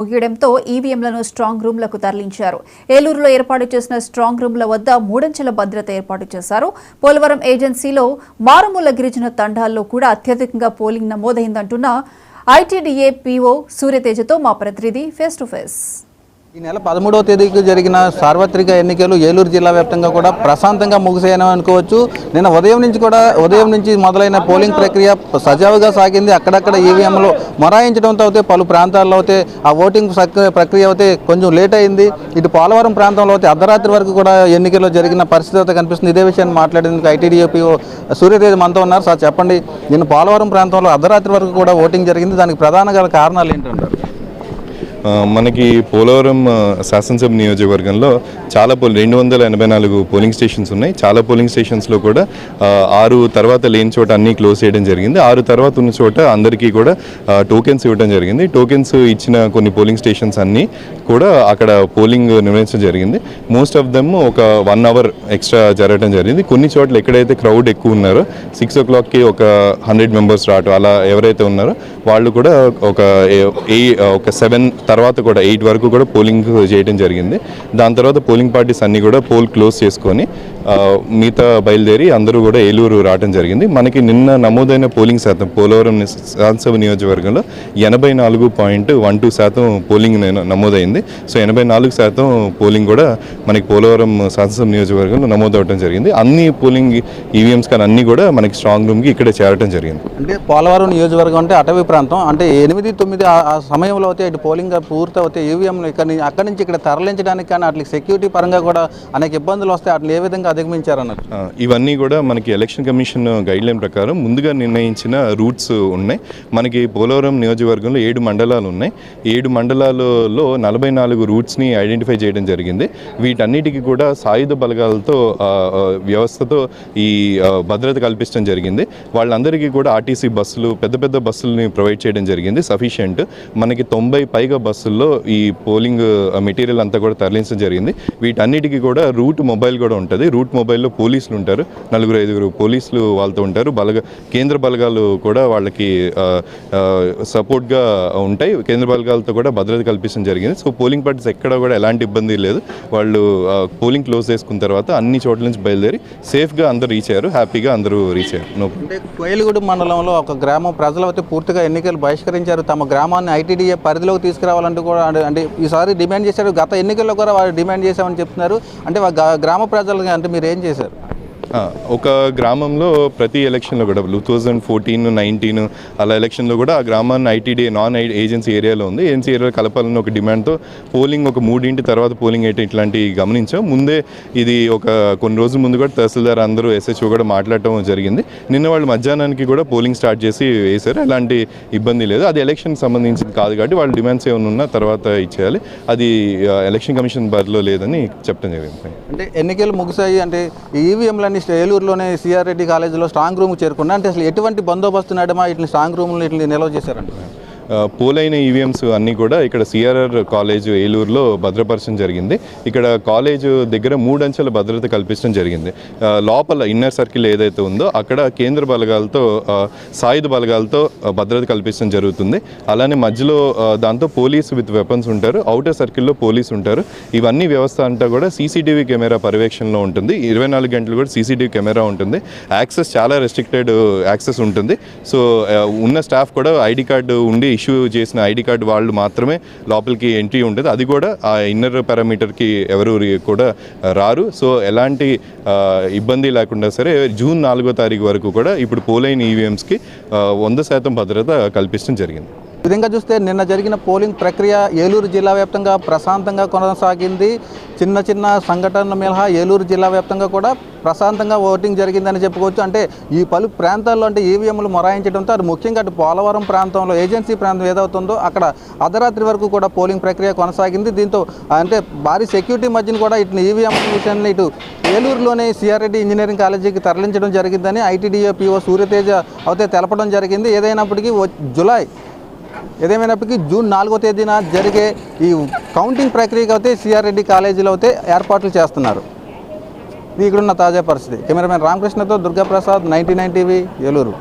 ముగియడంతో ఈవీఎంలను strong రూమ్లకు తరలించారు. ఏలూరులో ఏర్పాటు చేసిన స్ట్రాంగ్ రూమ్ల వద్ద 3 అంచెల భద్రత ఏర్పాటు చేశారు. పోలవరం ఏజెన్సీలో మారుమూల గిరిజన తండాల్లో కూడా అత్యధికంగా పోలింగ్ నమోదైందంటున్న ఐటీడీఏ పీఓ సూర్యతేజతో మా ప్రతినిధి ఫేస్ టు ఫేస్. ఈ నెల 13వ తేదీకి జరిగిన సార్వత్రిక ఎన్నికలు ఏలూరు జిల్లా వ్యాప్తంగా కూడా ప్రశాంతంగా ముగిసాయని అనుకోవచ్చు. నిన్న ఉదయం నుంచి మొదలైన పోలింగ్ ప్రక్రియ సజావుగా సాగింది. అక్కడక్కడ ఈవీఎంలు మొరాయించడంతో అయితే పలు ప్రాంతాల్లో అయితే ఆ ఓటింగ్ ప్రక్రియ అయితే కొంచెం లేట్ అయింది. ఇటు పోలవరం ప్రాంతంలో అయితే అర్ధరాత్రి వరకు కూడా ఎన్నికల్లో జరిగిన పరిస్థితి అయితే కనిపిస్తుంది. ఇదే విషయాన్ని మాట్లాడేందుకు ఐటీడీఏపీ సూర్యతేజ మనతో ఉన్నారు. సార్ చెప్పండి, నిన్న పోలవరం ప్రాంతంలో అర్ధరాత్రి వరకు కూడా ఓటింగ్ జరిగింది. దానికి ప్రధాన కారణాలు ఏంటంటారు? మనకి పోలవరం శాసనసభ నియోజకవర్గంలో చాలా 284 పోలింగ్ స్టేషన్స్ ఉన్నాయి. చాలా పోలింగ్ స్టేషన్స్లో కూడా 6 తర్వాత లేని చోట అన్నీ క్లోజ్ చేయడం జరిగింది. 6 తర్వాత ఉన్న చోట అందరికీ కూడా టోకెన్స్ ఇవ్వడం జరిగింది. టోకెన్స్ ఇచ్చిన కొన్ని పోలింగ్ స్టేషన్స్ అన్నీ కూడా అక్కడ పోలింగ్ నిర్వహించడం జరిగింది. మోస్ట్ ఆఫ్ దెమ్ ఒక 1 అవర్ ఎక్స్ట్రా జరగడం జరిగింది. కొన్ని చోట్ల ఎక్కడైతే క్రౌడ్ ఎక్కువ ఉన్నారో 6 o'clockకి ఒక 100 మెంబర్స్ రావటం, అలా ఎవరైతే ఉన్నారో వాళ్ళు కూడా ఒక 7 తర్వాత కూడా 8 వరకు కూడా పోలింగ్ చేయడం జరిగింది. దాని తర్వాత పోలింగ్ పార్టీస్ అన్నీ కూడా పోల్ క్లోజ్ చేసుకొని మిగతా బయలుదేరి అందరూ కూడా ఏలూరు రావడం జరిగింది. మనకి నిన్న నమోదైన పోలింగ్ శాతం పోలవరం శాసనసభ నియోజకవర్గంలో 84.12% పోలింగ్ నమోదైంది. సో 84% పోలింగ్ కూడా మనకి పోలవరం శాసనసభ నియోజకవర్గంలో నమోదవడం జరిగింది. అన్ని పోలింగ్ ఈవీఎంస్ కానీ అన్నీ కూడా మనకి స్ట్రాంగ్ రూమ్కి ఇక్కడే చేరడం జరిగింది. అంటే పోలవరం నియోజకవర్గం అంటే అటవీ ప్రాంతం, అంటే 8-9 ఆ సమయంలో అయితే ఇటు పోలింగ్ పూర్తి అవుతే ఈవీఎంలు అక్కడి నుంచి ఇక్కడ తరలించడానికి కానీ అట్లా సెక్యూరిటీ పరంగా కూడా అనేక ఇబ్బందులు వస్తాయి. అట్లా ఏ విధంగా అధిగమించారన్నారు? ఇవన్నీ కూడా మనకి ఎలక్షన్ కమిషన్ గైడ్లైన్ ప్రకారం ముందుగా నిర్ణయించిన రూట్స్ ఉన్నాయి. మనకి పోలవరం నియోజకవర్గంలో 7 మండలాలు ఉన్నాయి. 7 మండలాలలో 44 రూట్స్ని ఐడెంటిఫై చేయడం జరిగింది. వీటన్నిటికీ కూడా సాయుధ బలగాలతో వ్యవస్థతో ఈ భద్రత కల్పించడం జరిగింది. వాళ్ళందరికీ కూడా ఆర్టీసీ బస్సులు, పెద్ద బస్సులని ప్రొవైడ్ చేయడం జరిగింది సఫిషియెంట్. మనకి 90 పైగా బస్సుల్లో ఈ పోలింగ్ మెటీరియల్ అంతా కూడా తరలించడం జరిగింది. వీటన్నిటికీ కూడా రూట్ మొబైల్ కూడా ఉంటుంది. రూట్ మొబైల్లో పోలీసులు ఉంటారు, 4-5 పోలీసులు వాళ్ళతో ఉంటారు. కేంద్ర బలగాలు కూడా వాళ్ళకి సపోర్ట్గా ఉంటాయి. కేంద్ర బలగాలతో కూడా భద్రత కల్పించడం జరిగింది. సో పోలింగ్ పార్టీస్ ఎక్కడ కూడా ఎలాంటి ఇబ్బంది లేదు. వాళ్ళు పోలింగ్ క్లోజ్ చేసుకున్న తర్వాత అన్ని చోట్ల నుంచి బయలుదేరి సేఫ్గా అందరూ రీచ్ అయ్యారు. హ్యాపీగా అందరూ రీచ్ అయ్యారు. అంటే కోయిలగూడెం మండలంలో ఒక గ్రామం ప్రజలు అయితే పూర్తిగా ఎన్నికలు బహిష్కరించారు. తమ గ్రామాన్ని ఐటీడీఏ పరిధిలోకి తీసుకురావాలంటూ కూడా అంటే ఈసారి డిమాండ్ చేశారు. గత ఎన్నికల్లో కూడా వాళ్ళు డిమాండ్ చేశామని చెప్తున్నారు. అంటే గ్రామ ప్రజలు అంటే మీరు ఏం చేశారు? ఒక గ్రామంలో ప్రతి ఎలక్షన్లో కూడా 2014-19 అలా ఎలక్షన్లో కూడా ఆ గ్రామాన్ని ఐటీడీఏ నాన్ ఏజెన్సీ ఏరియాలో ఉంది. ఏజెన్సీ ఏరియాలో కలపాలని ఒక డిమాండ్తో పోలింగ్ ఒక 3 తర్వాత పోలింగ్ అయితే ఇట్లాంటివి గమనించాం. ముందే ఇది కొన్ని రోజుల ముందు కూడా తహసీల్దార్ అందరూ ఎస్హెచ్ఓ కూడా మాట్లాడటం జరిగింది. నిన్న వాళ్ళు మధ్యాహ్నానికి కూడా పోలింగ్ స్టార్ట్ చేసి వేశారు. ఎలాంటి ఇబ్బంది లేదు. అది ఎలక్షన్కి సంబంధించింది కాదు కాబట్టి వాళ్ళ డిమాండ్స్ ఏమైనా ఉన్నా తర్వాత ఇచ్చేయాలి. అది ఎలక్షన్ కమిషన్ పరిధిలో లేదని చెప్పడం జరిగింది. అంటే ఎన్నికలు ముగిసాయి, అంటే ఈవీఎంలన్నీ ఏలూరులోనే సిఆర్ రెడ్డి కాలేజీలో స్ట్రాంగ్ రూమ్ చేరుకున్నా, అంటే అసలు ఎటువంటి బందోబస్తు నడమా ఇట్లా స్ట్రాంగ్ రూమ్లు ఇట్లా నిల్వ చేశారంట? పోలైన ఈవీఎంస్ అన్నీ కూడా ఇక్కడ సిఆర్ఆర్ కాలేజ్ ఏలూరులో భద్రపరచడం జరిగింది. ఇక్కడ కాలేజ్ దగ్గర 3 అంచెల భద్రత కల్పించడం జరిగింది. లోపల ఇన్నర్ సర్కిల్ ఏదైతే ఉందో అక్కడ కేంద్ర బలగాలతో సాయుధ బలగాలతో భద్రత కల్పించడం జరుగుతుంది. అలానే మధ్యలో దాంతో పోలీసు విత్ వెపన్స్ ఉంటారు. అవుటర్ సర్కిల్లో పోలీసు ఉంటారు. ఇవన్నీ వ్యవస్థ అంతా కూడా సీసీటీవీ కెమెరా పర్యవేక్షణలో ఉంటుంది. 24 గంటలు కూడా సీసీటీవీ కెమెరా ఉంటుంది. యాక్సెస్ చాలా రెస్ట్రిక్టెడ్ యాక్సెస్ ఉంటుంది. సో ఉన్న స్టాఫ్ కూడా ఐడి కార్డు ఉండి ఇష్యూ చేసిన ఐడి కార్డు వాళ్ళు మాత్రమే లోపలికి ఎంట్రీ ఉంటుంది. అది కూడా ఆ ఇన్నర్ పారామీటర్కి ఎవరు కూడా రారు. సో ఎలాంటి ఇబ్బంది లేకుండా సరే జూన్ 4వ తారీఖు వరకు కూడా ఇప్పుడు పోలైన ఈవీఎంస్కి 100% భద్రత కల్పించడం జరిగింది. ఈ విధంగా చూస్తే నిన్న జరిగిన పోలింగ్ ప్రక్రియ ఏలూరు జిల్లా వ్యాప్తంగా ప్రశాంతంగా కొనసాగింది. చిన్న సంఘటనల మినహా ఏలూరు జిల్లా వ్యాప్తంగా కూడా ప్రశాంతంగా ఓటింగ్ జరిగిందని చెప్పుకోవచ్చు. అంటే ఈ పలు ప్రాంతాల్లో అంటే ఈవీఎంలు మొరాయించడంతో అది ముఖ్యంగా అటు పోలవరం ప్రాంతంలో ఏజెన్సీ ప్రాంతం ఏదవుతుందో అక్కడ అర్ధరాత్రి వరకు కూడా పోలింగ్ ప్రక్రియ కొనసాగింది. దీంతో అంటే భారీ సెక్యూరిటీ మధ్యన కూడా ఇటు ఈవీఎం విషయాన్ని ఇటు ఏలూరులోని సిఆర్ రెడ్డి ఇంజనీరింగ్ కాలేజీకి తరలించడం జరిగిందని ఐటీడీఏ పీఓ సూర్యతేజ అయితే తెలపడం జరిగింది. ఏదేమైనప్పటికీ జూన్ 4వ తేదీన జరిగే ఈ కౌంటింగ్ ప్రక్రియకు అయితే సిఆర్ రెడ్డి కాలేజీలో అయితే ఏర్పాట్లు చేస్తున్నారు. ఇక్కడున్న తాజా పరిస్థితి. కెమెరామెన్ రామకృష్ణతో దుర్గాప్రసాద్, 99 టీవీ, ఏలూరు.